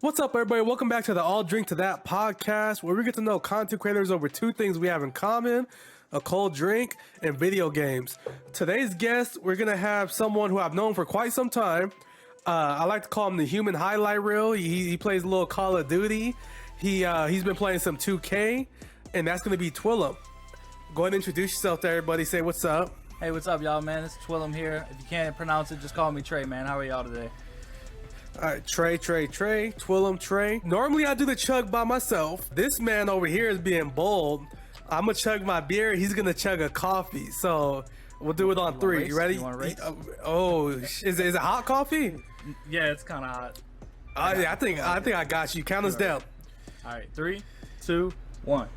What's up, everybody? Welcome back to the All Drink to That podcast, where we get to know content creators over two things we have in common: a cold drink and video games. Today's guest, we're going to have someone who I've known for quite some time. I like to call him the human highlight reel. He plays a little Call of Duty. He's been playing some 2K, and that's going to be Twillum. Go ahead and introduce yourself to everybody. Say what's up. Hey, what's up, y'all, man? It's Twillum here. If you can't pronounce it, just call me Trey, man. How are y'all today? All right, Trey, Twillum, Trey. Normally I do the chug by myself. This man over here is being bold. I'm gonna chug my beer. He's gonna chug a coffee. So we'll do it on three. You ready? You want to race? Is it hot coffee? Yeah, it's kind of hot. Yeah, I think I got you. Count us down. All right, 3, 2, 1.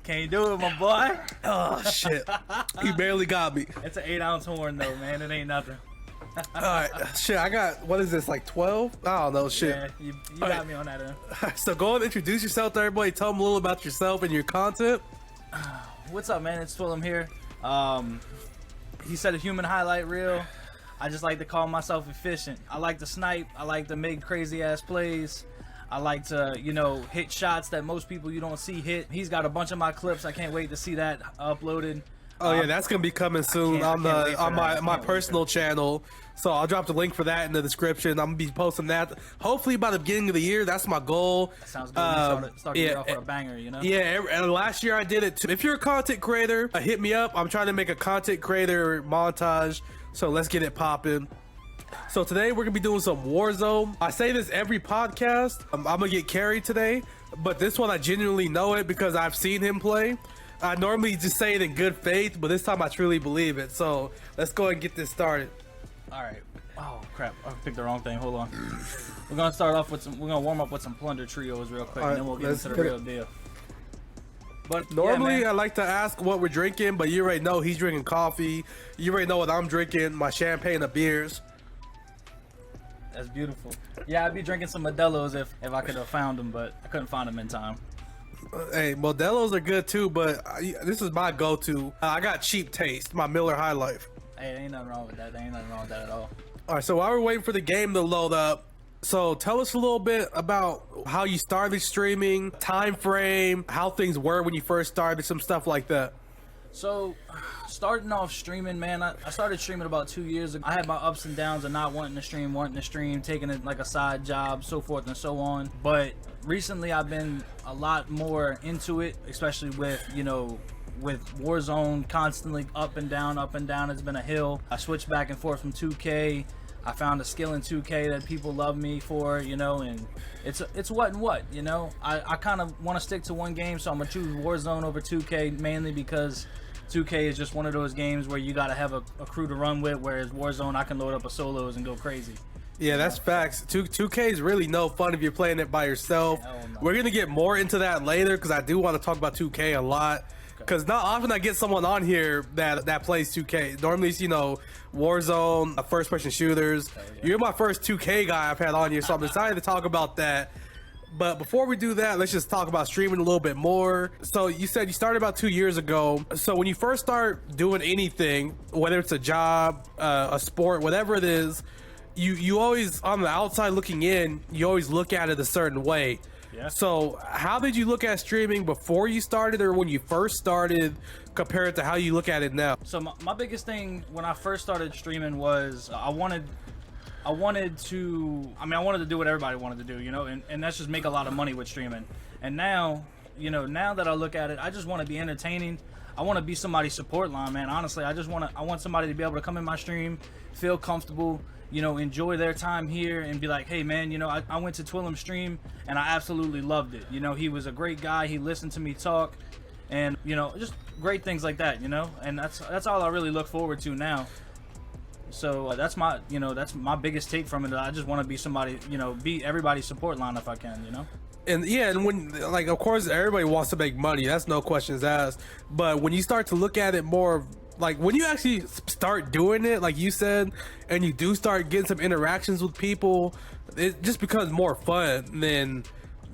Can you do it, my boy? Oh shit! He barely got me. It's an 8-ounce horn, though, man. It ain't nothing. All right, shit. I got, what is this, like 12? I don't know, shit. Yeah, you got me on that end. So go and introduce yourself to everybody. Tell them a little about yourself and your content. What's up, man? It's Twillum here. He said a human highlight reel. I just like to call myself efficient. I like to snipe. I like to make crazy ass plays. I like to, hit shots that most people you don't see hit. He's got a bunch of my clips. I can't wait to see that uploaded. Oh yeah, that's gonna be coming soon on my personal channel. So I'll drop the link for that in the description. I'm gonna be posting that hopefully by the beginning of the year. That's my goal. That sounds good. Start the year off with a banger, Yeah, and last year I did it too. If you're a content creator, hit me up. I'm trying to make a content creator montage. So let's get it popping. So today we're gonna be doing some Warzone. I say this every podcast. I'm gonna get carried today, but this one I genuinely know it because I've seen him play. I normally just say it in good faith, but this time I truly believe it. So let's go and get this started. All right. Oh crap! I picked the wrong thing. Hold on. We're gonna start off with some. We're gonna warm up with some plunder trios real quick, and then we'll get into the real deal. But normally yeah, I like to ask what we're drinking, but you already know he's drinking coffee. You already know what I'm drinking: my champagne and beers. That's beautiful. Yeah, I'd be drinking some Modelo's if I could have found them, but I couldn't find them in time. Hey, Modelo's are good too, but this is my go-to. I got cheap taste, my Miller High Life. Hey, ain't nothing wrong with that. There ain't nothing wrong with that at all. All right, so while we're waiting for the game to load up, so tell us a little bit about how you started streaming, time frame, how things were when you first started, some stuff like that. So, starting off streaming, man, I started streaming about 2 years ago. I had my ups and downs of not wanting to stream, taking it like a side job, so forth and so on. But recently I've been a lot more into it, especially with Warzone constantly up and down. It's been a hill. I switched back and forth from 2K. I found a skill in 2K that people love me for, and it's what and what, I kind of want to stick to one game, so I'm going to choose Warzone over 2K, mainly because 2K is just one of those games where you got to have a crew to run with, whereas Warzone, I can load up a solos and go crazy. Yeah, that's facts. 2K is really no fun if you're playing it by yourself. No. We're going to get more into that later because I do want to talk about 2K a lot. Because not often I get someone on here that plays 2K. Normally it's, Warzone, first-person shooters. Yeah. You're my first 2K guy I've had on here, so I'm excited to talk about that. But before we do that, let's just talk about streaming a little bit more. So you said you started about 2 years ago. So when you first start doing anything, whether it's a job, a sport, whatever it is, you always, on the outside looking in, you always look at it a certain way. Yeah. So how did you look at streaming before you started or when you first started compared to how you look at it now? So my biggest thing when I first started streaming was I wanted to do what everybody wanted to do, and that's just make a lot of money with streaming. And now, now that I look at it, I just want to be entertaining. I want to be somebody's support line, man. Honestly, I want somebody to be able to come in my stream, feel comfortable, enjoy their time here and be like, hey man, I went to Twillum's stream and I absolutely loved it. He was a great guy. He listened to me talk and, just great things like that, and that's all I really look forward to now. So that's my biggest take from it. I just want to be somebody, be everybody's support line if I can, And yeah, and when, like, of course everybody wants to make money, that's no questions asked, but when you start to look at it more, like when you actually start doing it, like you said, and you do start getting some interactions with people, it just becomes more fun. Then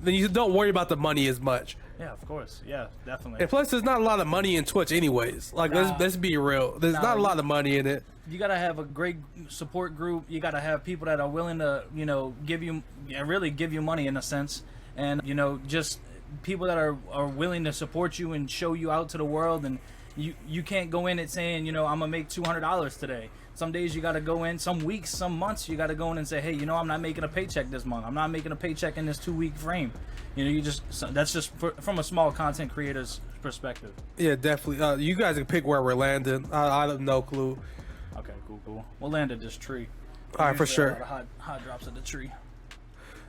you don't worry about the money as much. Yeah, of course. Yeah, definitely. And plus, there's not a lot of money in Twitch anyways. Like, let's be real. There's not a lot of money in it. You gotta have a great support group. You gotta have people that are willing to, really give you money in a sense, and just people that are willing to support you and show you out to the world. And you can't go in it saying, I'm gonna make $200 today. Some days you gotta go in, some weeks, some months you gotta go in and say, hey, I'm not making a paycheck this month. I'm not making a paycheck in this 2-week frame. That's just from a small content creator's perspective. Yeah, definitely. You guys can pick where we're landing. I have no clue. Okay, cool. We'll land at this tree. All right, for sure. A lot of hot drops at the tree.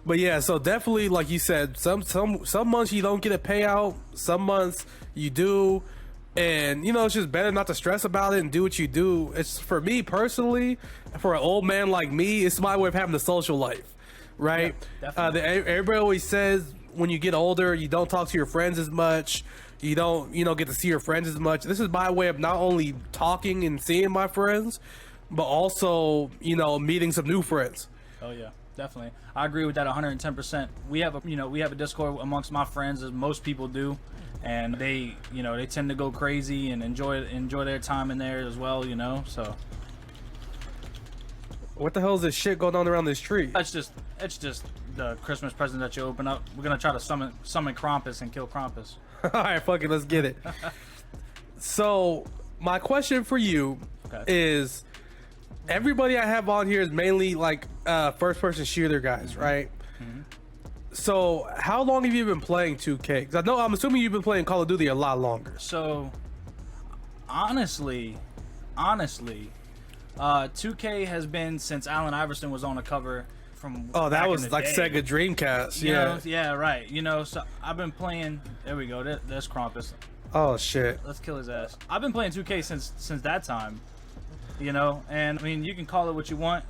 But yeah, so definitely, like you said, some months you don't get a payout, some months you do, and it's just better not to stress about it and do what you do. It's, for me personally, for an old man like me, it's my way of having a social life, right? Yeah, definitely. Everybody always says when you get older, you don't talk to your friends as much, you don't get to see your friends as much. This is my way of not only talking and seeing my friends, but also meeting some new friends. Oh yeah. Definitely, I agree with that 110%. We have a Discord amongst my friends, as most people do, and they tend to go crazy and enjoy their time in there as well. So what the hell is this shit going on around this tree? it's just the Christmas present that you open up. We're gonna try to summon Krampus and kill Krampus. All right, fuck it, let's get it. So my question for you is, everybody I have on here is mainly like first-person shooter guys, right? Mm-hmm. So how long have you been playing 2K? Because I'm assuming you've been playing Call of Duty a lot longer. So honestly, 2K has been since Allen Iverson was on the cover. From that was like day. Sega Dreamcast. Yeah, right. So I've been playing. There we go. There's Krampus. Oh shit. Let's kill his ass. I've been playing 2K since that time. And I mean, you can call it what you want,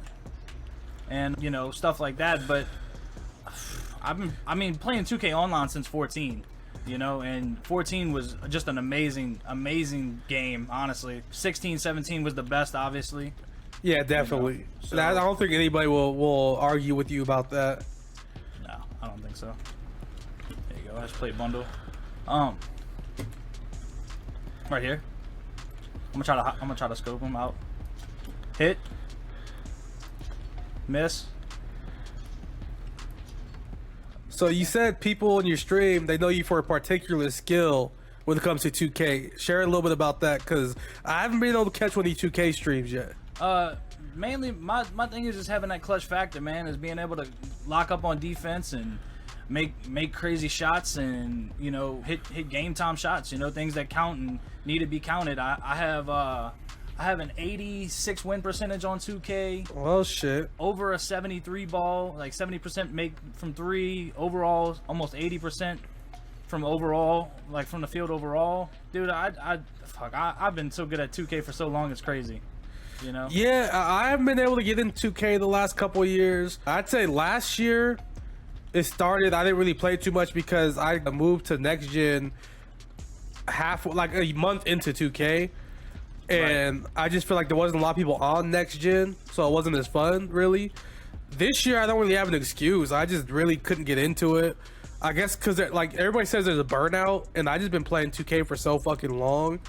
and stuff like that. But I've been playing 2K online since 14. And 14 was just an amazing game. Honestly, 16, 17 was the best, obviously. Yeah, definitely. So, I don't think anybody will argue with you about that. No, I don't think so. There you go. Let's play bundle. Right here. I'm gonna try to scope him out. Hit. Miss. So you said people in your stream, they know you for a particular skill when it comes to 2K. Share a little bit about that, because I haven't been able to catch one of these 2K streams yet. Mainly my thing is just having that clutch factor, man, is being able to lock up on defense and make crazy shots and hit game time shots, things that count and need to be counted. I have an 86 win percentage on 2K. Well, shit. Over a 73 ball, like 70% make from 3 overall, almost 80% from overall, like from the field overall. Dude, I've been so good at 2K for so long, it's crazy. Yeah, I haven't been able to get into 2K the last couple of years. I'd say last year it started. I didn't really play too much because I moved to next gen like a month into 2K, and right. I just feel like there wasn't a lot of people on next gen, so it wasn't as fun really. This year I don't really have an excuse. I just really couldn't get into it. I guess because like everybody says there's a burnout, and I just been playing 2K for so fucking long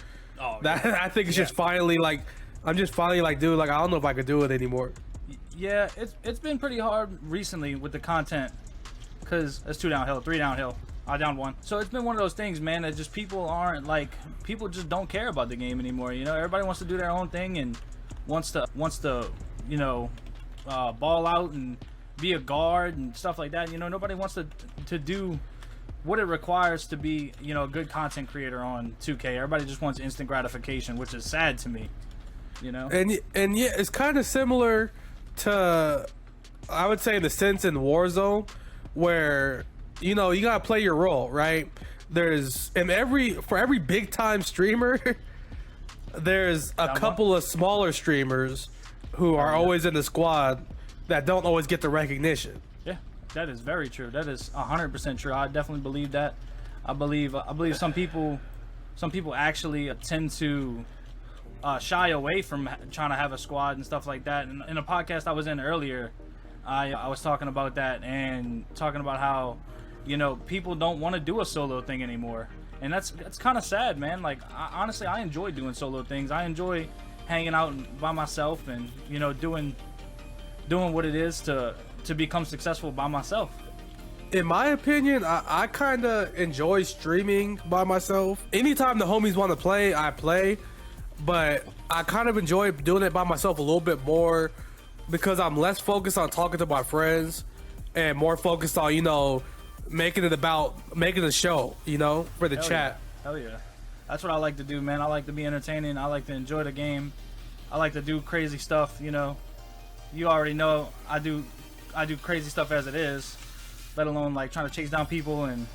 that I think it's just finally like. I'm just finally like, dude, like I don't know if I could do it anymore. Yeah, it's been pretty hard recently with the content, because it's 2 downhill, 3 downhill. I down 1. So it's been one of those things, man, that just people just don't care about the game anymore. Everybody wants to do their own thing and wants to ball out and be a guard and stuff like that. Nobody wants to do what it requires to be a good content creator on 2K. Everybody just wants instant gratification, which is sad to me. And yeah, it's kind of similar to, I would say, in the sense in Warzone, where you gotta play your role, right? For every big time streamer, there's a couple of smaller streamers who are always in the squad that don't always get the recognition. Yeah, that is very true. That is 100% true. I definitely believe that. I believe some people actually tend to shy away from trying to have a squad and stuff like that. And in a podcast I was in earlier, I was talking about that and talking about how people don't want to do a solo thing anymore, and that's kind of sad, man. Like honestly, I enjoy doing solo things. I enjoy hanging out by myself and doing what it is to become successful by myself. In my opinion, I kind of enjoy streaming by myself. Anytime the homies want to play, I play. But I kind of enjoy doing it by myself a little bit more because I'm less focused on talking to my friends and more focused on, making a show, for the chat. Hell yeah. That's what I like to do, man. I like to be entertaining. I like to enjoy the game. I like to do crazy stuff, You already know I do crazy stuff as it is, let alone like trying to chase down people and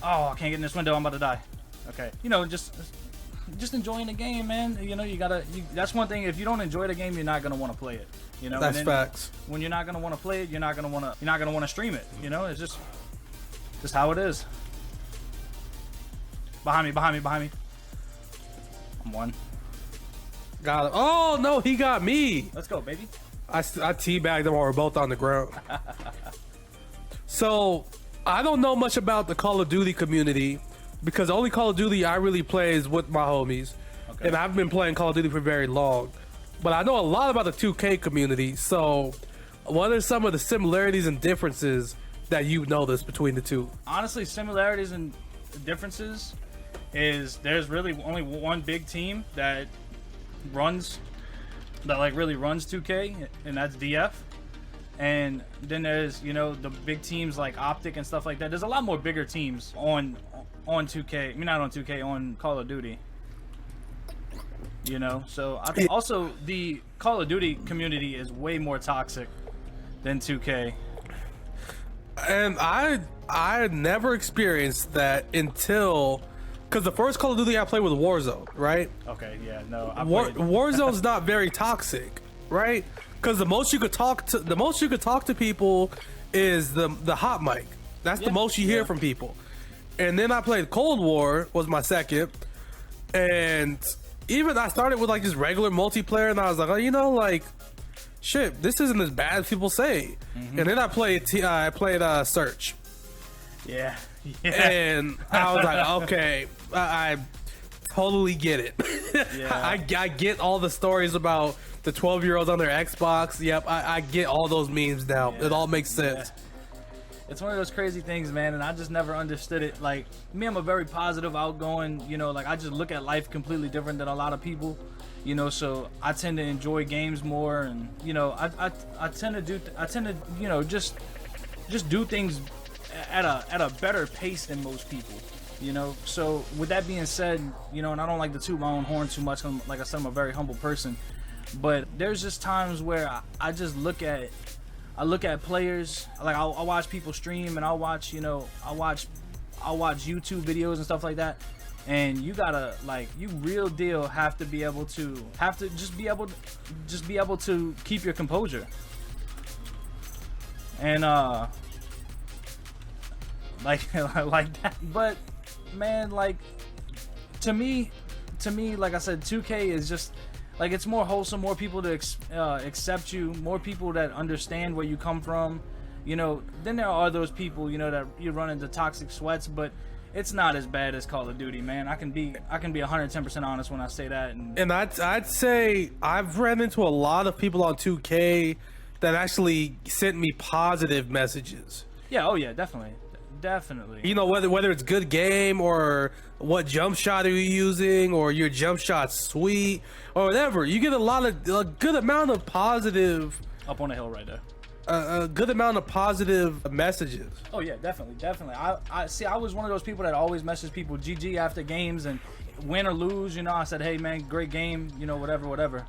I can't get in this window, I'm about to die. Okay. Just enjoying the game, man. That's one thing. If you don't enjoy the game, you're not gonna want to play it. That's facts. When you're not gonna want to play it, you're not gonna want to stream it. It's just how it is. Behind me. I'm one. Got it. Oh no, he got me. Let's go, baby. I teabagged him while we're both on the ground. So I don't know much about the Call of Duty community because the only Call of Duty I really play is with my homies. Okay. And I've been playing Call of Duty for very long. But I know a lot about the 2K community. So what are some of the similarities and differences that you notice between the two? Honestly, similarities and differences is there's really only one big team that really runs 2K, and that's DF. And then there's the big teams like Optic and stuff like that. There's a lot more bigger teams on 2K. I mean, not on 2K, on Call of Duty. So I think also the Call of Duty community is way more toxic than 2K. And I never experienced that until. Because the first Call of Duty I played was Warzone, right? Okay, yeah, no. Warzone's not very toxic, right? Because the most you could talk to people is the hot mic. That's the most you hear from people. And then I played Cold War, was my second, and even I started with like just regular multiplayer, and I was like, shit, this isn't as bad as people say. Mm-hmm. And then I played Search. Yeah. And I was like, okay, I totally get it. Yeah. I get all the stories about the 12-year-olds on their Xbox. Yep, I get all those memes now. Yeah. It all makes sense. Yeah. It's one of those crazy things, man, and I just never understood it. Like, me, I'm a very positive, outgoing, like I just look at life completely different than a lot of people, so I tend to enjoy games more, and, I tend to just do things at a better pace than most people, So with that being said, and I don't like to toot my own horn too much. Like I said, I'm a very humble person, but there's just times where I just look at players. Like I'll watch people stream, and I'll watch YouTube videos and stuff like that. And you gotta you real deal have to just be able to keep your composure. And like that. But man, to me, like I said, 2K is just it's more wholesome, more people to accept you, more people that understand where you come from. Then there are those people that you run into toxic sweats, but it's not as bad as Call of Duty, man. I can be 110% honest when I say that. And I'd say I've ran into a lot of people on 2K that actually sent me positive messages. Yeah, oh yeah, definitely. Whether it's good game or what jump shot are you using or your jump shot's sweet or whatever, you get a good amount of positive. Up on the hill right there. A good amount of positive messages. Oh yeah, definitely. I see. I was one of those people that always message people GG after games, and win or lose, I said, hey man, great game, whatever.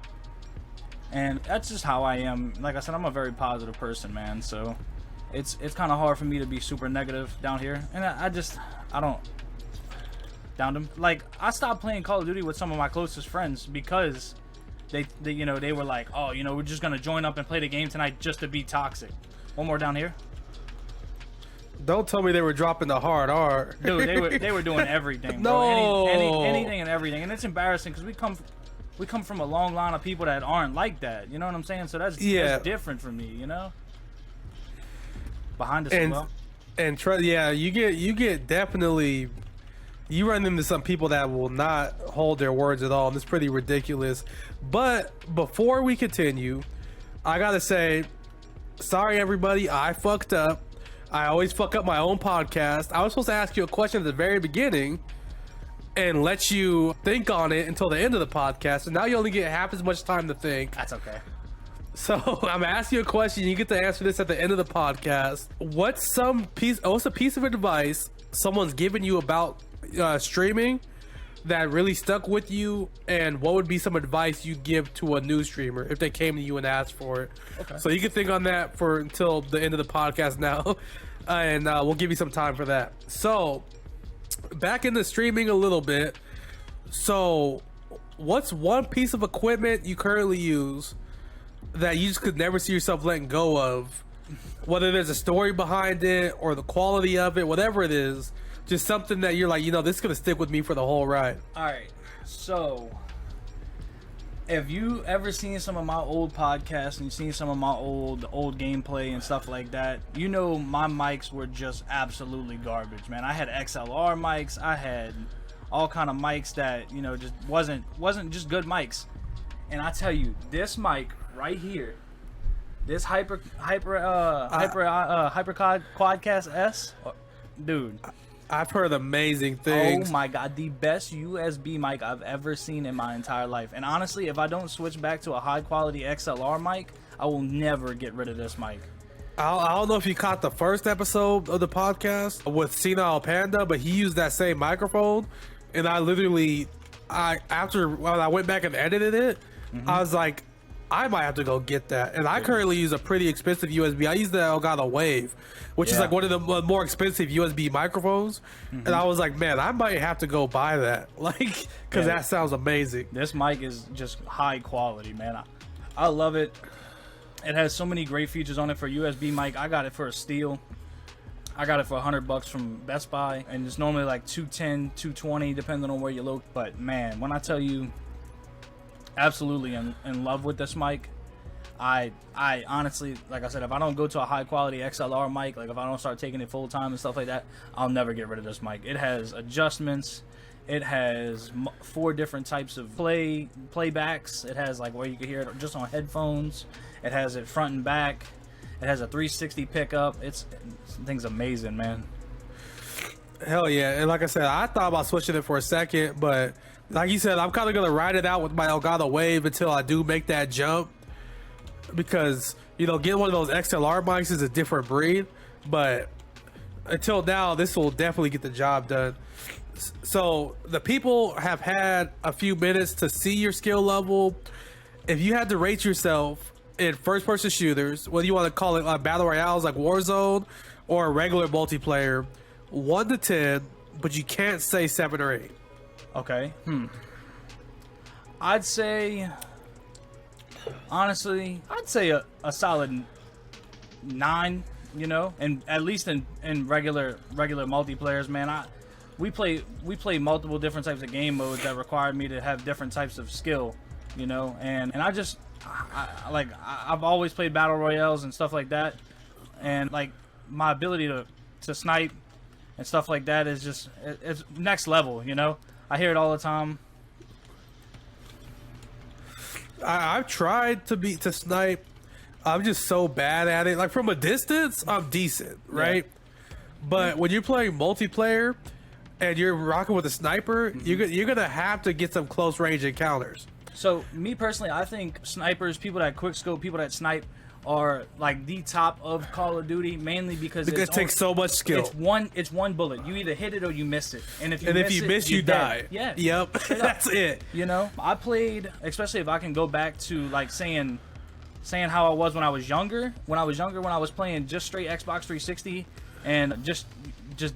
And that's just how I am. Like I said, I'm a very positive person, man. So it's kind of hard for me to be super negative down here, and I don't down them. Like, I stopped playing Call of Duty with some of my closest friends because they were like, oh, we're just gonna join up and play the game tonight just to be toxic. One more down here. Don't tell me they were dropping the hard R. Dude, they were doing everything, no. bro. Anything and everything, and it's embarrassing because we come from a long line of people that aren't like that. You know what I'm saying? So that's different for me. Behind us as well. And you get definitely you run into some people that will not hold their words at all, and it's pretty ridiculous. But before we continue, I gotta say, sorry everybody, I fucked up. I always fuck up my own podcast. I was supposed to ask you a question at the very beginning and let you think on it until the end of the podcast, and now you only get half as much time to think. That's okay. So I'm gonna ask you a question. You get to answer this at the end of the podcast. What's a piece of advice someone's given you about streaming that really stuck with you, and what would be some advice you'd give to a new streamer if they came to you and asked for it? Okay. So you can think on that for until the end of the podcast now, and we'll give you some time for that. So back into streaming a little bit. So what's one piece of equipment you currently use that you just could never see yourself letting go of, whether there's a story behind it or the quality of it, whatever it is, just something that you're like, this is gonna stick with me for the whole ride? All right, so if you ever seen some of my old podcasts and you've seen some of my old gameplay and stuff like that, my mics were just absolutely garbage, man. I had XLR mics, I had all kind of mics that just wasn't just good mics. And I tell you, this mic right here, this Quadcast S, dude, I've heard amazing things. Oh my god, the best USB mic I've ever seen in my entire life. And honestly, if I don't switch back to a high quality XLR mic, I will never get rid of this mic. I don't know if you caught the first episode of the podcast with Senile Panda, but he used that same microphone, and after when I went back and edited it, I was like, I might have to go get that. And I currently use a pretty expensive USB. I use the Elgato Wave, which is like one of the more expensive USB microphones. And I was like, man, I might have to go buy that, because that sounds amazing. This mic is just high quality, man. I love it. It has so many great features on it for USB mic. I got it for a steal. I got it for $100 from Best Buy, and it's normally like $210, $220 depending on where you look. But man, when I tell you, absolutely in love with this mic. I honestly, like I said, if I don't go to a high quality XLR mic, like if I don't start taking it full time and stuff like that, I'll never get rid of this mic. It has adjustments. It has 4 different types of playbacks. It has like where you can hear it just on headphones. It has it front and back. It has a 360 pickup. Thing's amazing, man. Hell yeah. And like I said, I thought about switching it for a second, but like you said, I'm kind of going to ride it out with my Elgato Wave until I do make that jump, because getting one of those XLR mics is a different breed, but until now, this will definitely get the job done. So the people have had a few minutes to see your skill level. If you had to rate yourself in first-person shooters, whether you want to call it like battle royales like Warzone or a regular multiplayer, 1 to 10, but you can't say 7 or 8. Okay. I'd say, honestly, a solid 9. And at least in regular multiplayers, man. We play multiple different types of game modes that require me to have different types of skill, and I've always played battle royales and stuff like that, and like my ability to snipe and stuff like that is just it's next level. I hear it all the time. I've tried to snipe. I'm just so bad at it. Like from a distance, I'm decent, right? But when you're playing multiplayer and you're rocking with a sniper, you're gonna have to get some close range encounters. So me personally, I think snipers, people that quick scope, people that snipe, are like the top of Call of Duty, mainly because it takes so much skill. It's one bullet. You either hit it or you miss it, and if you miss, you die. Yeah. Yep. That's it. I played, especially if I can go back to like saying how I was when I was younger. When I was playing just straight Xbox 360 and just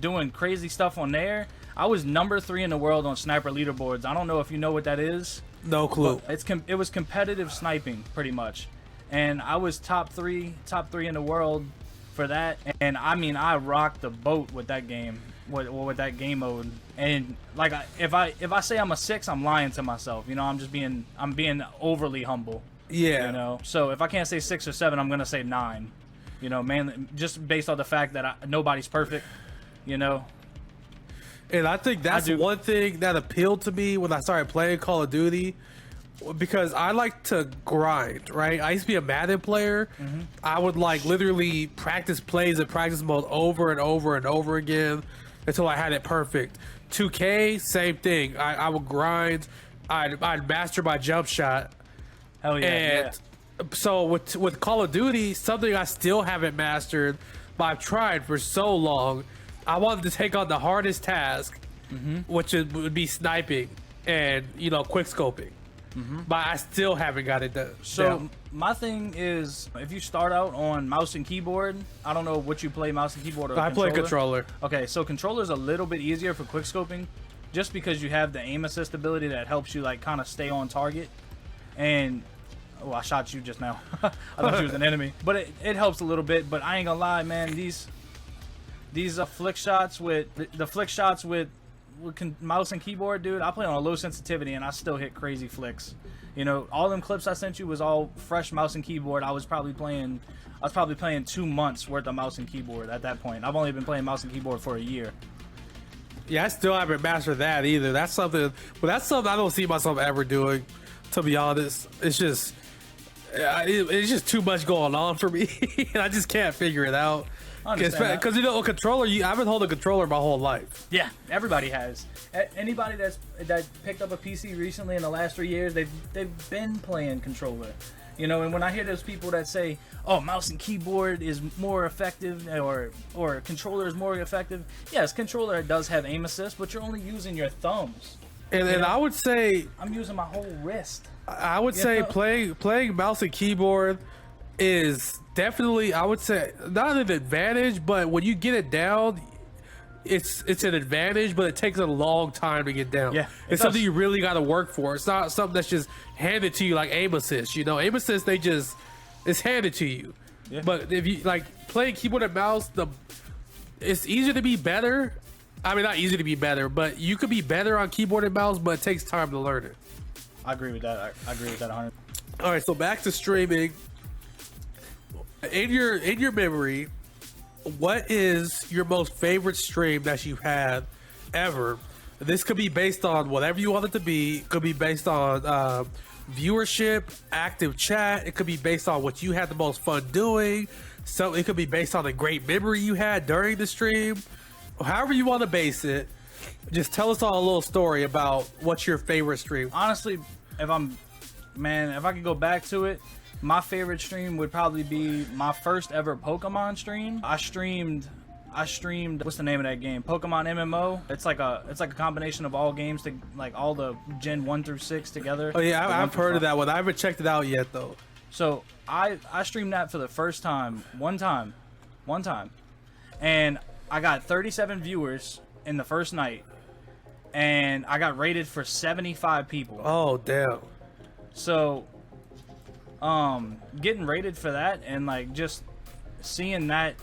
doing crazy stuff on there. I was number 3 in the world on sniper leaderboards. I don't know if you know what that is. No clue. It was competitive sniping pretty much. And I was top three in the world for that. And I mean, I rocked the boat with that game, with that game mode. And like, if I say I'm a 6, I'm lying to myself. I'm being overly humble. Yeah. So if I can't say 6 or 7, I'm gonna say 9. Mainly just based on the fact that nobody's perfect. And I think that's one thing that appealed to me when I started playing Call of Duty, because I like to grind, right? I used to be a Madden player. I would like literally practice plays in practice mode over and over and over again until I had it perfect. 2K, same thing. I would grind. I'd master my jump shot. Hell yeah. And so with Call of Duty, something I still haven't mastered, but I've tried for so long. I wanted to take on the hardest task, which would be sniping and, you know, quick scoping. But I still haven't got it done. So my thing is, if you start out on mouse and keyboard, I don't know what you play, mouse and keyboard or I play controller. Okay, so controller's a little bit easier for quick scoping, just because you have the aim assist ability that helps you like kind of stay on target. And oh, I shot you just now. I thought you was an enemy, but it helps a little bit. But I ain't gonna lie, man. These flick shots with mouse and keyboard, dude. I play on a low sensitivity and I still hit crazy flicks. You know, all them clips I sent you was all fresh mouse and keyboard. I was probably playing 2 months worth of mouse and keyboard at that point. I've only been playing mouse and keyboard for a year. Yeah, I still haven't mastered that either. That's something I don't see myself ever doing, to be honest. It's just too much going on for me, and I just can't figure it out. Because you know, a controller, I've been holding a controller my whole life. Yeah, everybody has. Anybody that picked up a PC recently in the last 3 years, they've been playing controller. You know, and when I hear those people that say, "Oh, mouse and keyboard is more effective," or "Controller is more effective," yes, controller does have aim assist, but you're only using your thumbs. And I would say I'm using my whole wrist. I would say playing mouse and keyboard is definitely, I would say, not an advantage, but when you get it down, it's an advantage, but it takes a long time to get down. Yeah, it's something you really got to work for. It's not something that's just handed to you like aim assist. You know, aim assist, it's handed to you. Yeah. But if you like playing keyboard and mouse, it's easier to be better. I mean, not easy to be better, but you could be better on keyboard and mouse, but it takes time to learn it. I agree with that. I agree with that 100. All right, so back to streaming. In your memory, what is your most favorite stream that you've had ever? This could be based on whatever you want it to be. It could be based on viewership, active chat. It could be based on what you had the most fun doing. So it could be based on a great memory you had during the stream. However you want to base it, just tell us all a little story about what's your favorite stream. Honestly, if I could go back to it, my favorite stream would probably be my first ever Pokemon stream. I streamed what's the name of that game? Pokemon MMO. It's like a combination of all games, to like all the Gen 1 through 6 together. Oh yeah, I've heard of that one. I haven't checked it out yet though. So I streamed that for the first time, one time, and I got 37 viewers in the first night, and I got rated for 75 people. Oh damn. So getting rated for that and like just seeing that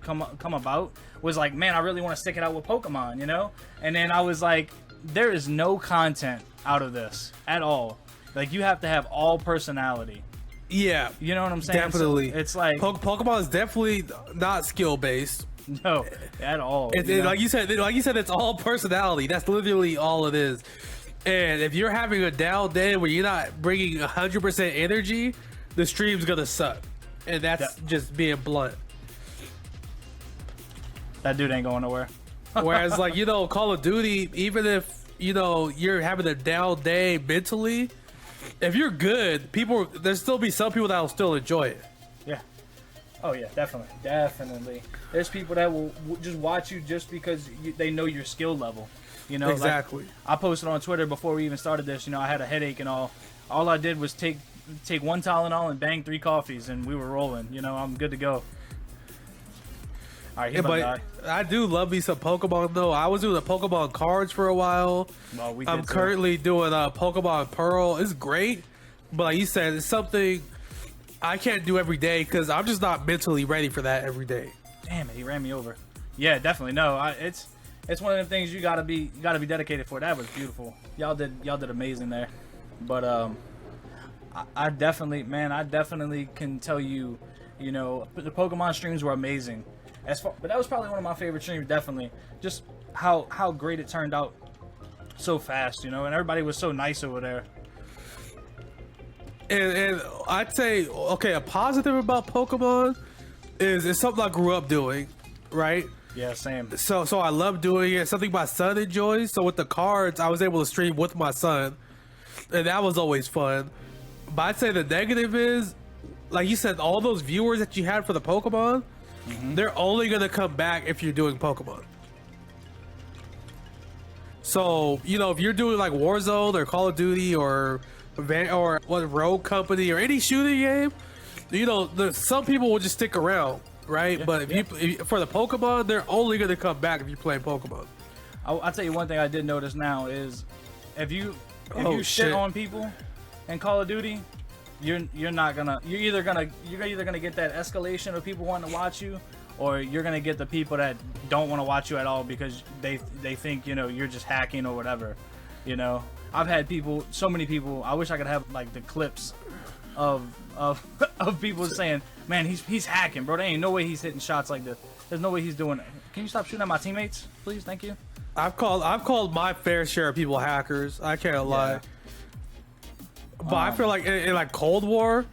come about was like, man, I really want to stick it out with Pokemon, you know? And then I was like, there is no content out of this at all. Like, you have to have all personality. Yeah, you know what I'm saying? Definitely. So it's like Pokemon is definitely not skill based. No, at all. Like you said, it's all personality. That's literally all it is. And if you're having a down day where you're not bringing 100% energy, the stream's gonna suck. And that's just being blunt. That dude ain't going nowhere. Whereas, like, you know, Call of Duty, even if, you know, you're having a down day mentally, if you're good, there'll still be some people that'll still enjoy it. Yeah. Oh yeah, definitely. There's people that will just watch you just because they know your skill level. You know, exactly. Like, I posted on Twitter before we even started this. You know, I had a headache and all. All I did was take one Tylenol and bang 3 coffees, and we were rolling. You know, I'm good to go. All right, but I do love me some Pokemon though. I was doing the Pokemon cards for a while. Well, I'm currently doing Pokemon Pearl. It's great, but like you said, it's something I can't do every day because I'm just not mentally ready for that every day. Damn it, he ran me over. Yeah, definitely. No, it's one of the things you gotta be dedicated for. That was beautiful. Y'all did amazing there. But I definitely can tell you, you know, the Pokemon streams were amazing. But that was probably one of my favorite streams. Definitely, just how great it turned out so fast, you know, and everybody was so nice over there. And I'd say, okay, a positive about Pokemon is it's something I grew up doing, right? Yeah, same. So I love doing it. Something my son enjoys. So with the cards, I was able to stream with my son, and that was always fun. But I'd say the negative is, like you said, all those viewers that you had for the Pokemon, they're only gonna come back if you're doing Pokemon. So, you know, if you're doing like Warzone or Call of Duty or what Rogue Company or any shooting game, you know, some people will just stick around, right? Yeah, but if for the Pokemon, they're only going to come back if you're playing Pokemon. I'll tell you one thing I did notice now is if you Oh, shit shit. on people in Call of Duty, you're either gonna get that escalation of people wanting to watch you, or you're gonna get the people that don't want to watch you at all because they think, you know, you're just hacking or whatever. You know, I've had so many people. I wish I could have like the clips of people saying, "Man, he's hacking, bro. There ain't no way he's hitting shots like this. There's no way he's doing it. Can you stop shooting at my teammates, please? Thank you." I've called my fair share of people hackers. I can't lie. But I feel like in like Cold War,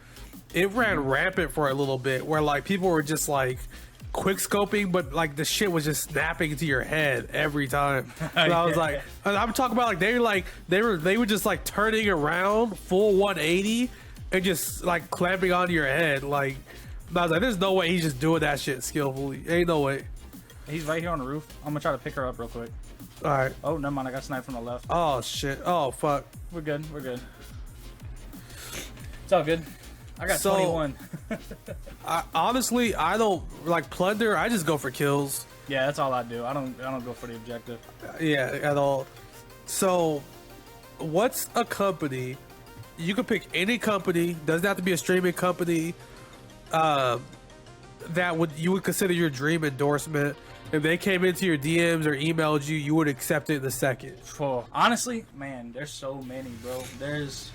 it ran rampant for a little bit, where like people were just like quick scoping, but like the shit was just snapping into your head every time. And I was like, and I'm talking about like they were just like turning around full 180 and just like clamping onto your head. Like, I was like, there's no way he's just doing that shit skillfully. Ain't no way. He's right here on the roof. I'm gonna try to pick her up real quick. All right. Oh, never mind. I got sniped from the left. Oh shit. Oh fuck. We're good. We're good. It's all good. I got 21. Honestly, I don't like plunder. I just go for kills. Yeah, that's all I do. I don't go for the objective. Yeah, at all. So, what's a company? You can pick any company. Doesn't have to be a streaming company. That you would consider your dream endorsement. If they came into your DMs or emailed you, you would accept it in a second. Honestly, man, there's so many, bro. There's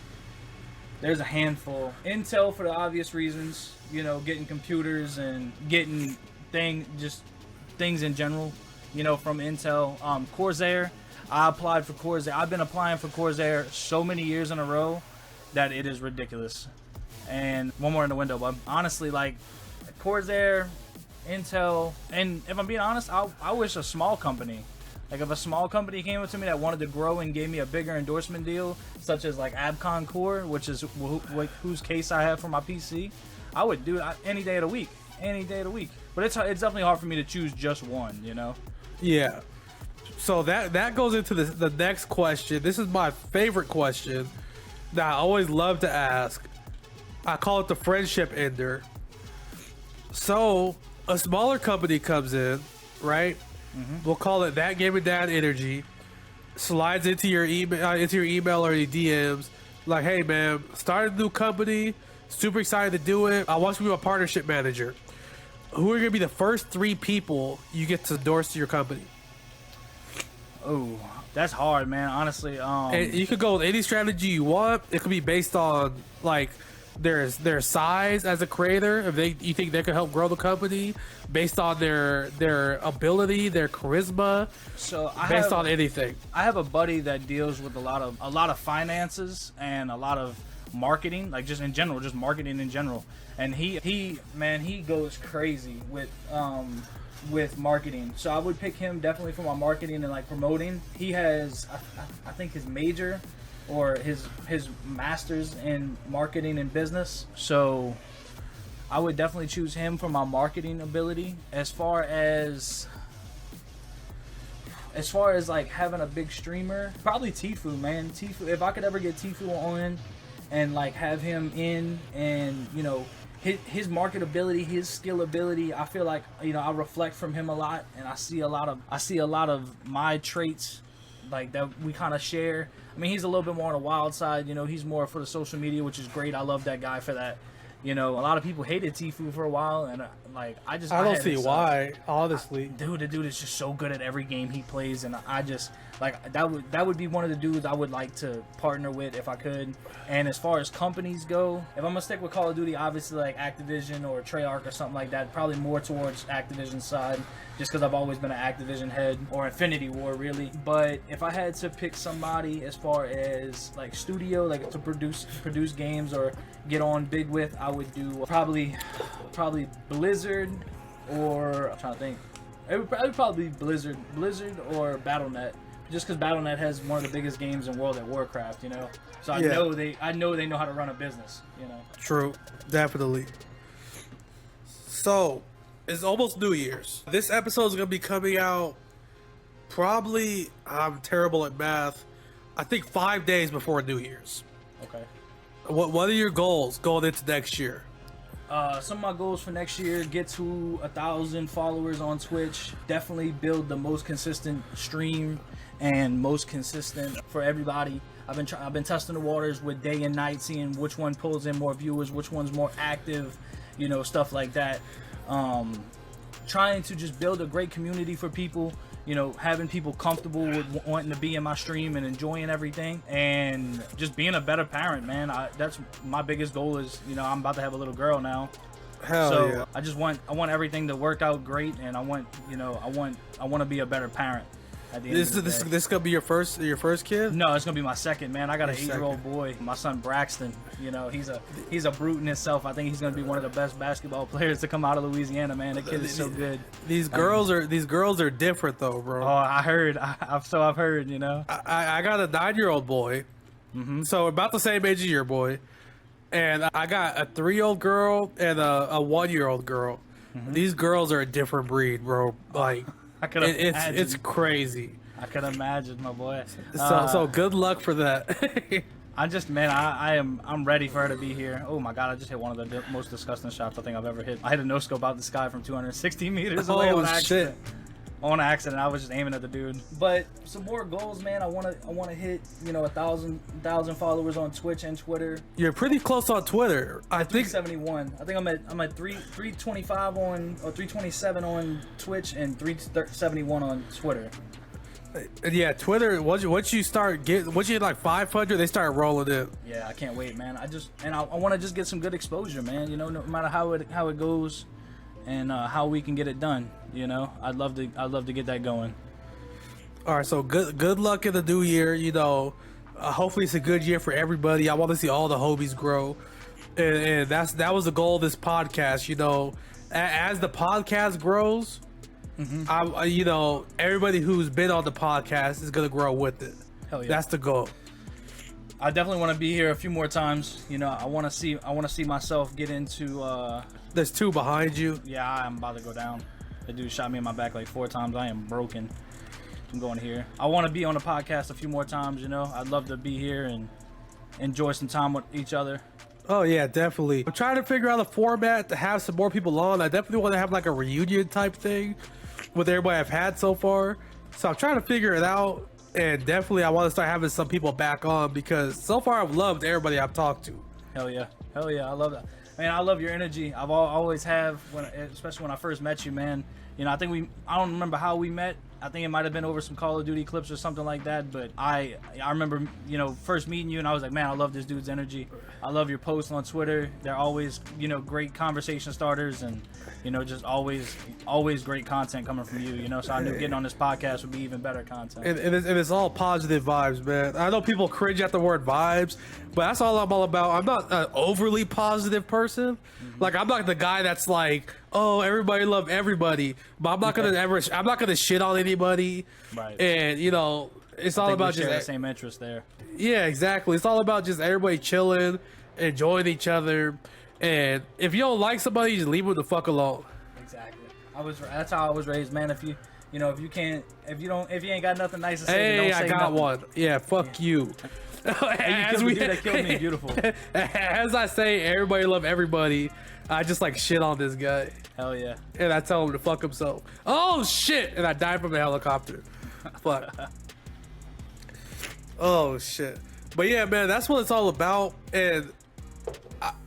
a handful. Intel, for the obvious reasons, you know, getting computers and getting things in general, you know, from Intel. Corsair, I applied for Corsair. I've been applying for Corsair so many years in a row that it is ridiculous. And one more in the window, but honestly, like Corsair, Intel, and if I'm being honest, I wish a small company, like if a small company came up to me that wanted to grow and gave me a bigger endorsement deal, such as like Abcon Core, which is whose case I have for my PC, I would do it any day of the week. Any day of the week. But it's definitely hard for me to choose just one, you know? Yeah. So that goes into the next question. This is my favorite question that I always love to ask. I call it the friendship ender. So a smaller company comes in, right? We'll call it That Gaming Dad Energy. Slides into your email or your DMs, like, "Hey man, started a new company, super excited to do it. I want you to be a partnership manager. Who are gonna be the first 3 people you get to endorse to your company?" Oh, that's hard, man. Honestly, And you could go with any strategy you want. It could be based on like their size as a creator, if you think they could help grow the company, based on their ability, their charisma, so based on anything. I have a buddy that deals with a lot of finances and a lot of marketing, like just in general, just marketing in general. And he goes crazy with marketing. So I would pick him definitely for my marketing and like promoting. He has, I think his major or his master's in marketing and business. So I would definitely choose him for my marketing ability. As far as like having a big streamer, probably Tfue, man. Tfue, if I could ever get Tfue on and like have him in, and you know, his marketability, his skill ability, I feel like, you know, I reflect from him a lot, and I see a lot of my traits like that we kind of share. I mean, he's a little bit more on the wild side, you know, he's more for the social media, which is great. I love that guy for that. You know, a lot of people hated Tfue for a while, and like I don't see why, honestly. The dude is just so good at every game he plays, and Like that would be one of the dudes I would like to partner with if I could. And as far as companies go, if I'm gonna stick with Call of Duty, obviously like Activision or Treyarch or something like that, probably more towards Activision side, just because I've always been an Activision head, or Infinity War really. But if I had to pick somebody as far as like studio, like to produce games or get on big with, I would do probably Blizzard, or I'm trying to think. It would probably be Blizzard or Battle.net. Just because Battle.net has one of the biggest games in World at Warcraft, you know, so I know they know how to run a business, you know. True, definitely. So, it's almost New Year's. This episode is gonna be coming out probably. I'm terrible at math. I think 5 days before New Year's. Okay. What are your goals going into next year? Some of my goals for next year: get to 1,000 followers on Twitch. Definitely build the most consistent stream and most consistent for everybody. I've been testing the waters with day and night, seeing which one pulls in more viewers, which one's more active, you know, stuff like that. Trying to just build a great community for people, you know, having people comfortable with wanting to be in my stream and enjoying everything, and just being a better parent, man. That's my biggest goal. Is, you know, I'm about to have a little girl now. Hell yeah. I want everything to work out great, and I want to be a better parent. At the end of the day. This gonna be your first kid? No, it's gonna be my second, man. I got an 8-year-old boy. My son Braxton. You know, he's a brute in himself. I think he's gonna be one of the best basketball players to come out of Louisiana, man. The kid is so good. These girls are different though, bro. Oh, I heard. I've heard. You know. I got a 9-year-old boy, so about the same age as your boy, and I got a 3-year-old girl and a 1-year-old girl. These girls are a different breed, bro. Like. It's crazy. I can imagine, my boy. So good luck for that. I'm ready for her to be here. Oh my god, I just hit one of the most disgusting shots I think I've ever hit. I hit a no scope out the sky from 260 meters away on accident. On accident, I was just aiming at the dude. But some more goals, man. I wanna hit, you know, 1,000 followers on Twitch and Twitter. You're pretty close on Twitter. I think 371. I think I'm at 325 on, or 327 on Twitch and 371 on Twitter. Yeah, Twitter. Once you hit like 500, they start rolling in. Yeah, I can't wait, man. I want to just get some good exposure, man. You know, no matter how it goes, and how we can get it done. You know, I'd love to get that going. All right, so good luck in the new year. You know, hopefully it's a good year for everybody. I want to see all the homies grow, and that was the goal of this podcast. You know, as the podcast grows, you know, everybody who's been on the podcast is gonna grow with it. Hell yeah, that's the goal. I definitely want to be here a few more times. You know, I want to see myself get into. There's 2 behind you. Yeah, I'm about to go down. The dude shot me in my back like 4 times. I am broken. I'm going here. I want to be on the podcast a few more times. You know, I'd love to be here and enjoy some time with each other. Oh yeah, definitely. I'm trying to figure out a format to have some more people on. I definitely want to have like a reunion type thing with everybody I've had so far. So I'm trying to figure it out, and definitely I want to start having some people back on, because so far I've loved everybody I've talked to. Hell yeah, I love that. Man, I love your energy. I've always have, especially when I first met you, man. You know, I don't remember how we met. I think it might have been over some Call of Duty clips or something like that. But I remember, you know, first meeting you, and I was like, man, I love this dude's energy. I love your posts on Twitter. They're always, you know, great conversation starters, and, you know, just always great content coming from you. You know, so I knew getting on this podcast would be even better content. And it's all positive vibes, man. I know people cringe at the word vibes, but that's all I'm all about. I'm not an overly positive person. Like, I'm not the guy that's like, oh, everybody love everybody, but I'm not gonna shit on anybody. Right. And, you know, it's all about just the same interest there. Yeah, exactly. It's all about just everybody chilling, enjoying each other. And if you don't like somebody, just leave them the fuck alone. Exactly. That's how I was raised, man. If you ain't got nothing nice to say, hey, then don't I say got nothing. one. Yeah, fuck you. That killed me beautiful. As I say, everybody love everybody. I just like shit on this guy. Hell yeah. And I tell him to fuck himself. Oh shit! And I died from a helicopter. Fuck. Oh shit. But yeah, man, that's what it's all about. And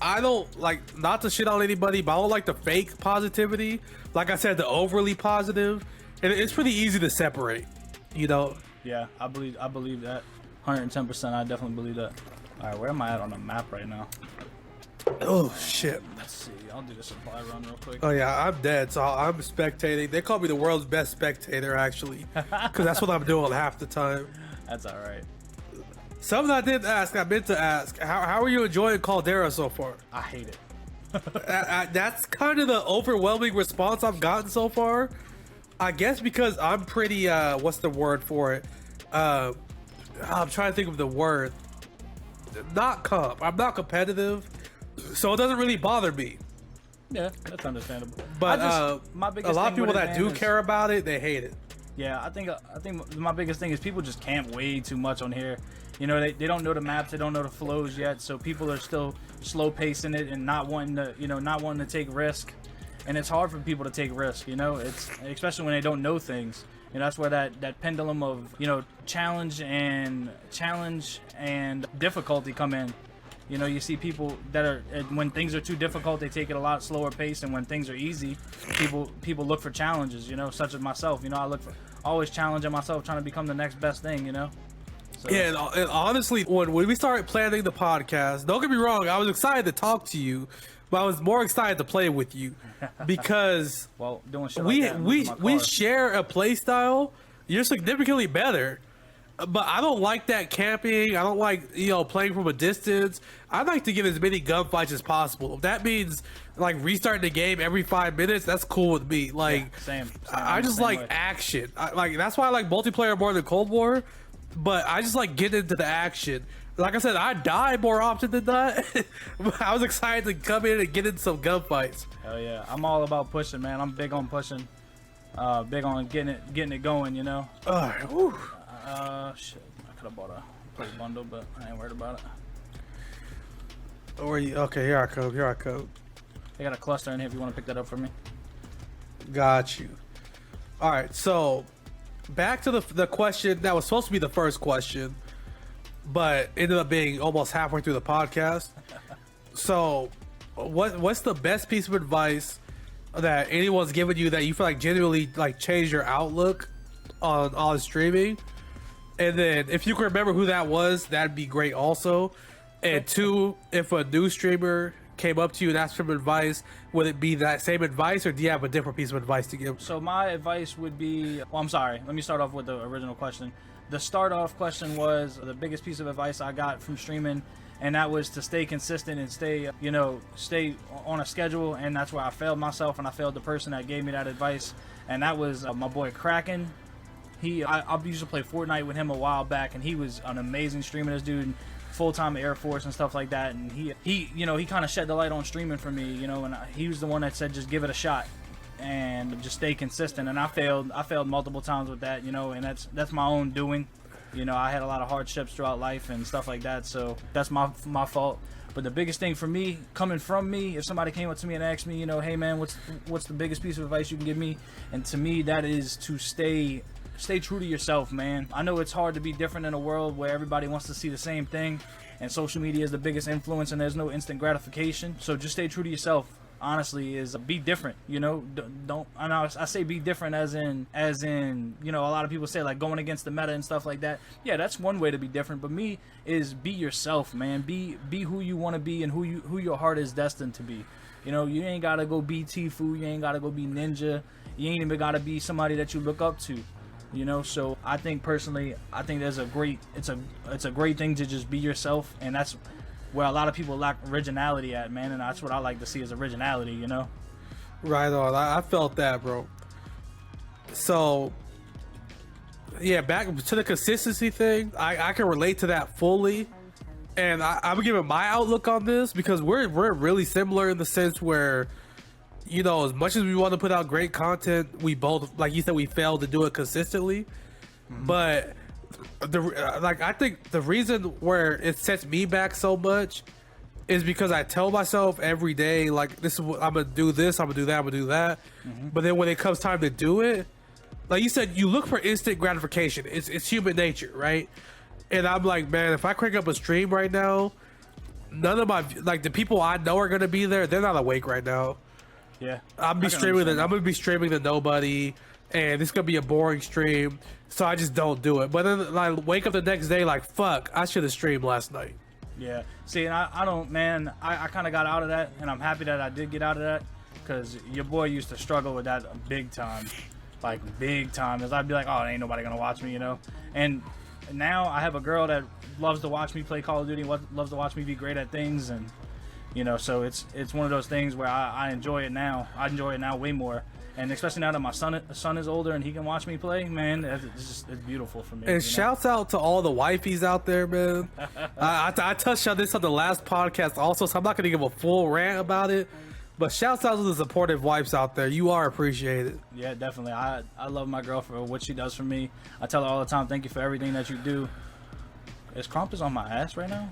I don't like, not to shit on anybody, but I don't like the fake positivity. Like I said, the overly positive. And it's pretty easy to separate. You know, Yeah, I believe that. 110%. I definitely believe that. All right, where am I at on the map right now? Oh shit. Let's see. I'll do the supply run real quick. Oh yeah, I'm dead, so I'm spectating. They call me the world's best spectator, actually, because that's what I'm doing half the time. That's all right. Something I did ask, I meant to ask, how are you enjoying Caldera so far? I hate it. That's kind of the overwhelming response I've gotten so far. I guess because I'm pretty, what's the word for it? I'm trying to think of the word. Not comp. I'm not competitive, so it doesn't really bother me. Yeah, that's understandable. But my biggest a lot of thing people with it, that man, do is- care about it, they hate it. Yeah, I think my biggest thing is people just camp way too much on here. You know, they don't know the maps, they don't know the flows yet, so people are still slow pacing it and not wanting to take risk. And it's hard for people to take risk, you know. It's especially when they don't know things. You know, that's where that pendulum of, you know, challenge and difficulty come in. You know, you see people that are, when things are too difficult, they take it a lot slower pace, and when things are easy, people look for challenges. You know, such as myself. You know, I look for always challenging myself, trying to become the next best thing. You know. So. Yeah, and honestly, when we started planning the podcast, don't get me wrong, I was excited to talk to you, but I was more excited to play with you because well, doing shit like that, we share a play style. You're significantly better. But I don't like that camping. I don't like, you know, playing from a distance. I like to get as many gunfights as possible. If that means like restarting the game every 5 minutes, that's cool with me. Like, yeah, same. I just like way. action. That's why I like multiplayer more than Cold War. But I just like getting into the action. Like I said, I die more often than not. I was excited to come in and get in some gunfights. Hell yeah, I'm all about pushing, man. I'm big on pushing. Big on getting it going. You know. Whew. Shit. I could have bought a plate bundle, but I ain't worried about it. Or you? Okay, here I come. Here I come. They got a cluster in here if you want to pick that up for me. Got you. All right, so back to the question that was supposed to be the first question, but ended up being almost halfway through the podcast. So, what's the best piece of advice that anyone's given you that you feel like genuinely like changed your outlook on streaming? And then if you can remember who that was, that'd be great also. And two, if a new streamer came up to you and asked for advice, would it be that same advice, or do you have a different piece of advice to give? So my advice would be, well, I'm sorry. Let me start off with the original question. The start off question was the biggest piece of advice I got from streaming, and that was to stay consistent and stay on a schedule. And that's where I failed myself, and I failed the person that gave me that advice. And that was my boy Kraken. I used to play Fortnite with him a while back, and he was an amazing streamer. This dude, full-time Air Force and stuff like that, and he kind of shed the light on streaming for me, you know. And he was the one that said just give it a shot and just stay consistent. And I failed multiple times with that, you know, and that's my own doing. You know, I had a lot of hardships throughout life and stuff like that, so that's my fault. But the biggest thing for me, coming from me, if somebody came up to me and asked me, you know, hey man, what's the biggest piece of advice you can give me? And to me, that is to stay true to yourself, man. I know it's hard to be different in a world where everybody wants to see the same thing, and social media is the biggest influence, and there's no instant gratification. So just stay true to yourself. Honestly, is be different. You know, don't. I know I say be different as in you know, a lot of people say like going against the meta and stuff like that. Yeah, that's one way to be different. But me is be yourself, man. Be who you want to be and who your heart is destined to be. You know, you ain't gotta go be Tfue. You ain't gotta go be Ninja. You ain't even gotta be somebody that you look up to. You know, so I think personally, it's a great thing to just be yourself, and that's where a lot of people lack originality at, man, and that's what I like to see is originality, you know? Right on. I felt that, bro. So, yeah, back to the consistency thing, I can relate to that fully, and I'm giving my outlook on this because we're really similar in the sense where, you know, as much as we want to put out great content, we both, like you said, we failed to do it consistently. Mm-hmm. But I think the reason where it sets me back so much is because I tell myself every day, like, this is what I'm gonna do, this, I'm gonna do that, I'm gonna do that. Mm-hmm. But then when it comes time to do it, like you said, you look for instant gratification. It's human nature, right? And I'm like, man, if I crank up a stream right now, none of my, like, the people I know are gonna be there. They're not awake right now. Yeah, I'm gonna be streaming to nobody, and this could be a boring stream, so I just don't do it. But then I wake up the next day like, fuck, I should have streamed last night. Yeah. See, and I don't, man. I kind of got out of that, and I'm happy that I did get out of that, because your boy used to struggle with that big time, like big time. Cause I'd be like, oh, ain't nobody gonna watch me, you know. And now I have a girl that loves to watch me play Call of Duty, loves to watch me be great at things, and you know, so it's one of those things where I enjoy it now. I enjoy it now way more. And especially now that my son is older and he can watch me play, man, it's beautiful for me. And shouts out to all the wifeys out there, man. I touched on this on the last podcast also, so I'm not going to give a full rant about it. But shouts out to the supportive wives out there. You are appreciated. Yeah, definitely. I love my girl for what she does for me. I tell her all the time, thank you for everything that you do. Is Krampus on my ass right now?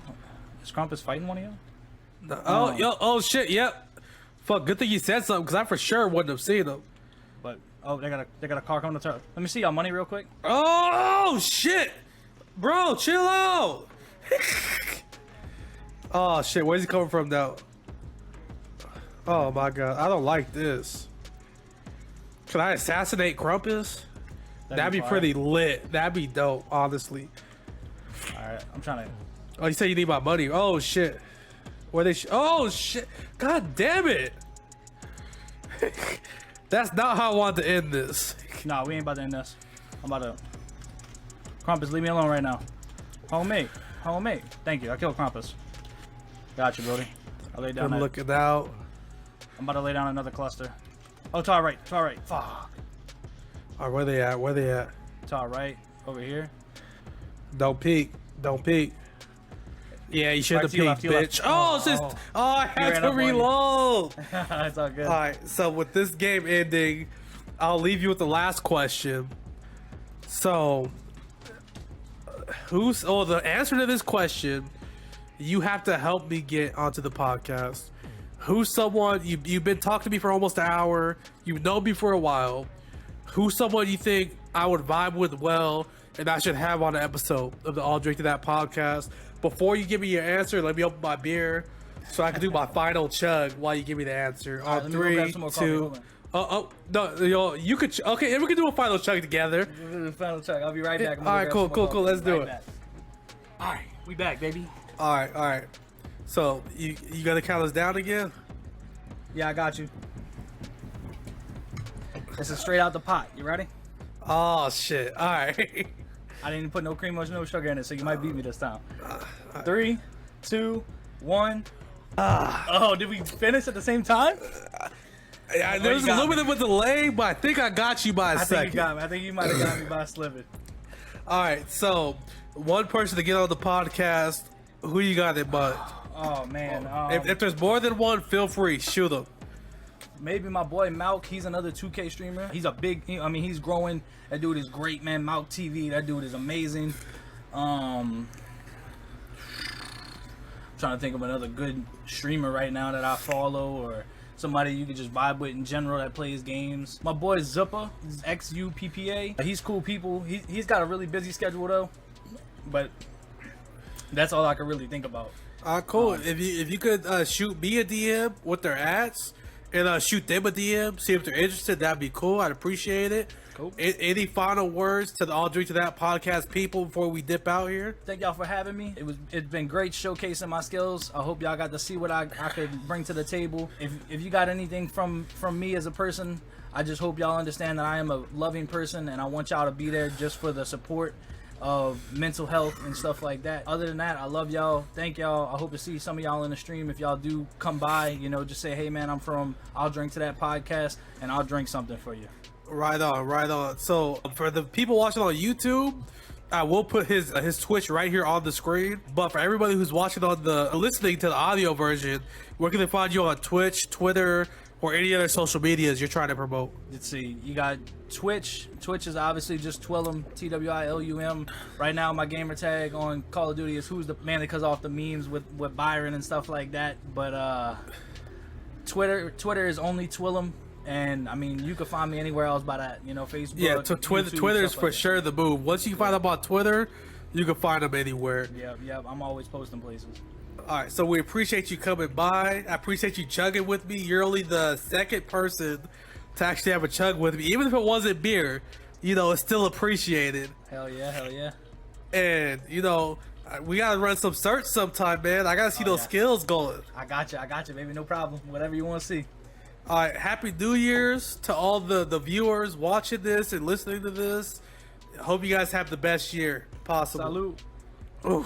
Is Krampus fighting one of you? Oh shit, yep. Fuck, good thing you said something, because I for sure wouldn't have seen them. But they got a car coming to turn. Let me see y'all money real quick. Oh shit, bro, chill out. Oh shit, where's he coming from now? Oh my god, I don't like this. Can I assassinate Krampus? That'd be pretty lit. That'd be dope, honestly. All right, I'm trying to. Oh, you said you need my money. Oh shit. Where they? Oh shit. God damn it. That's not how I want to end this. Nah, we ain't about to end this. I'm about to. Krampus, leave me alone right now. Homemade. Thank you. I killed Krampus. Got you, Brody. I lay down. I'm looking out. I'm about to lay down another cluster. Oh, to our right. Fuck. All right, where they at? To our right. Over here. Don't peek. Yeah, you should have peeked, bitch. Oh, it's just. Oh, I had to reload. It's all good. All right, so with this game ending, I'll leave you with the last question. So, the answer to this question, you have to help me get onto the podcast. Who's someone you've been talking to me for almost an hour? You've known me for a while. Who's someone you think I would vibe with well, and I should have on an episode of the All Drink to That podcast? Before you give me your answer, let me open my beer so I can do my final chug while you give me the answer. On 3, 2. No, yo, you could. Okay, and we can do a final chug together. Final chug. I'll be right back. All right, cool. Let's do it. All right, we back, baby. All right. So you gonna count us down again? Yeah, I got you. This is straight out the pot. You ready? Oh shit! All right. I didn't put no cream or no sugar in it, so you might beat me this time. 3, 2, 1. Oh, did we finish at the same time? Yeah, there was a little bit of a delay, but I think I got you by a second. I think you got me. I think you might have got me by a sliver. All right, so one person to get on the podcast. Who you got in mind? Oh man. If there's more than one, feel free, shoot them. Maybe my boy Malk. He's another 2K streamer. He's a big. He's growing. That dude is great, man. Malk TV. That dude is amazing. Trying to think of another good streamer right now that I follow, or somebody you could just vibe with in general that plays games. My boy Zuppa, XUPPA. He's cool people. He's got a really busy schedule though, but that's all I can really think about. Cool. If you could shoot me a DM with their ads and shoot them a DM, see if they're interested, that'd be cool. I'd appreciate it. Cool. Any final words to the All Drink to That podcast people before we dip out here? Thank y'all for having me. It's been great showcasing my skills. I hope y'all got to see what I could bring to the table. If you got anything from me as a person, I just hope y'all understand that I am a loving person and I want y'all to be there just for the support of mental health and stuff like that. Other than that, I love y'all. Thank y'all. I hope to see some of y'all in the stream. If y'all do come by, just say, hey man, I'm from I'll Drink to That podcast and I'll drink something for you. Right on. So for the people watching on YouTube, I will put his Twitch right here on the screen. But for everybody who's watching on listening to the audio version, where can they find you on Twitch, Twitter, or any other social medias you're trying to promote? Let's see. You got Twitch. Twitch is obviously just Twillum, TWILUM. Right now, my gamer tag on Call of Duty is Who's the Man, because off the memes with Byron and stuff like that. But Twitter is only Twillum. And you can find me anywhere else by that, Facebook. Yeah, Twitter is for sure the move. Once you find them on Twitter, you can find them anywhere. Yep. I'm always posting places. All right, so we appreciate you coming by. I appreciate you chugging with me. You're only the second person to actually have a chug with me, even if it wasn't beer. You know, it's still appreciated. Hell yeah, hell yeah. And you know, we gotta run some search sometime, man. I gotta see those skills going. I got you, baby. No problem. Whatever you want to see. All right, happy New Year's to all the viewers watching this and listening to this. Hope you guys have the best year possible. Salute. Ooh.